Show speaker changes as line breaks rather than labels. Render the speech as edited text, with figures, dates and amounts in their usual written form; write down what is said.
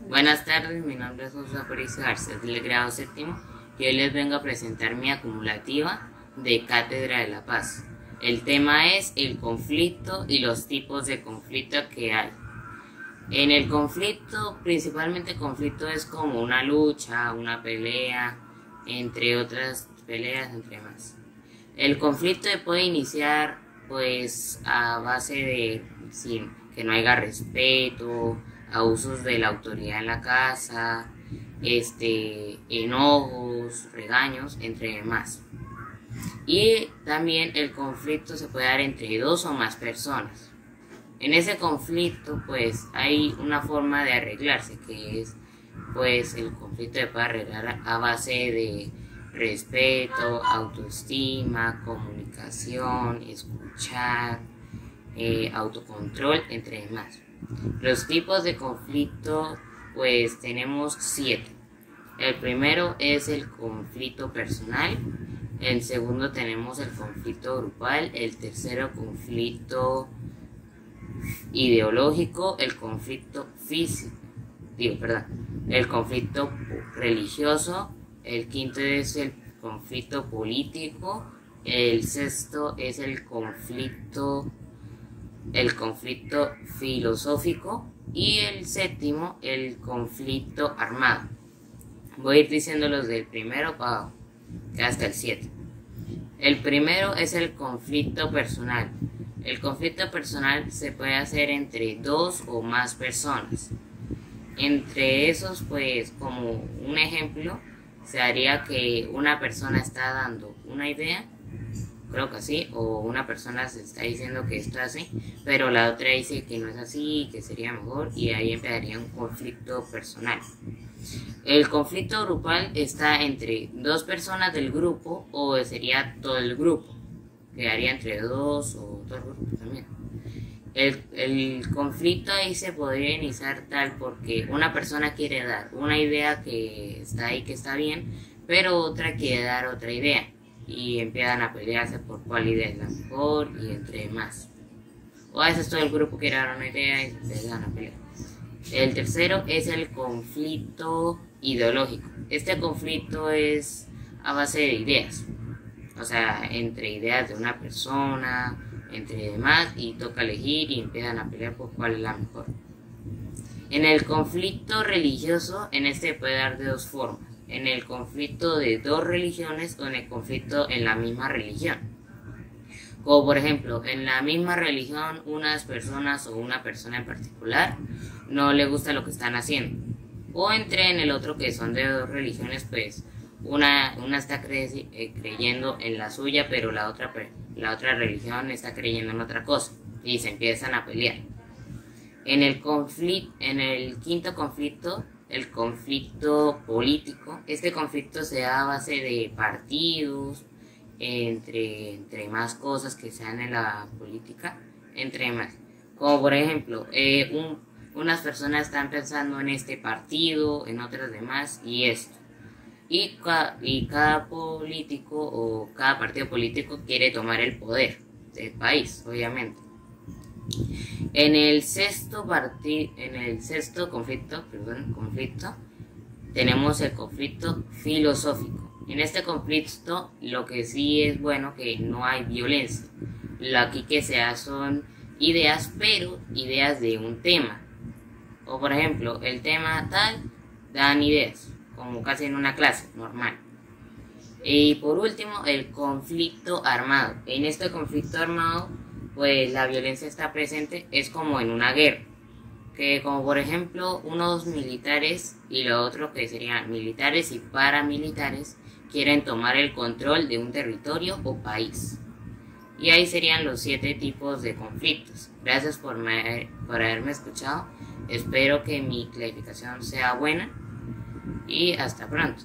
Buenas tardes, mi nombre es José Aparicio Garcés del grado séptimo y hoy les vengo a presentar mi acumulativa de Cátedra de la Paz. El tema es el conflicto y los tipos de conflicto que hay. En el conflicto, principalmente conflicto es como una lucha, una pelea, entre otras peleas, entre más. El conflicto puede iniciar pues a base de que no haya respeto, abusos de la autoridad en la casa, enojos, regaños, entre demás. Y también el conflicto se puede dar entre dos o más personas. En ese conflicto pues hay una forma de arreglarse, que es pues el conflicto se puede arreglar a base de respeto, autoestima, comunicación, escuchar, autocontrol, entre demás. Los tipos de conflicto pues tenemos 7. El primero es el conflicto personal, el segundo tenemos el conflicto grupal, el tercero conflicto ideológico, el conflicto el conflicto religioso, el quinto es el conflicto político, el sexto es el conflicto filosófico y el séptimo el conflicto armado. Voy a ir diciéndolos del primero para que hasta el 7. El primero es el conflicto personal. El conflicto personal se puede hacer entre dos o más personas. Entre esos, pues, como un ejemplo, se haría que una persona está dando una idea, creo que así, o una persona se está diciendo que esto es así, pero la otra dice que no es así, que sería mejor, y ahí empezaría un conflicto personal. El conflicto grupal está entre dos personas del grupo, o sería todo el grupo, quedaría entre dos o dos grupos también. El conflicto ahí se podría iniciar tal porque una persona quiere dar una idea que está ahí, que está bien, pero otra quiere dar otra idea y empiezan a pelearse por cuál idea es la mejor y entre más. O a veces todo el grupo quiere dar una idea y se empiezan a pelear. El tercero es el conflicto ideológico. Este conflicto es a base de ideas, o sea, entre ideas de una persona, entre demás, y toca elegir y empiezan a pelear por cuál es la mejor. En el conflicto religioso, puede dar de dos formas: en el conflicto de dos religiones o en el conflicto en la misma religión. Como por ejemplo, en la misma religión unas personas o una persona en particular no le gusta lo que están haciendo. O entre en el otro que son de dos religiones, pues una está creyendo en la suya, pero la otra religión está creyendo en otra cosa y se empiezan a pelear. En el quinto conflicto, el conflicto político, este conflicto se da a base de partidos, entre más cosas que sean en la política, entre más. Como por ejemplo, unas personas están pensando en este partido, en otras demás y esto. Y cada político o cada partido político quiere tomar el poder del país, obviamente. En el sexto conflicto tenemos el conflicto filosófico. En este conflicto lo que sí es bueno que no hay violencia. Lo aquí que se da son ideas, pero ideas de un tema. O por ejemplo, el tema tal, dan ideas, como casi en una clase normal. Y por último, el conflicto armado. En este conflicto armado, pues la violencia está presente, es como en una guerra. Que como por ejemplo, unos militares y los otros que serían militares y paramilitares quieren tomar el control de un territorio o país. Y ahí serían los 7 tipos de conflictos. Gracias por haberme escuchado. Espero que mi clasificación sea buena y hasta pronto.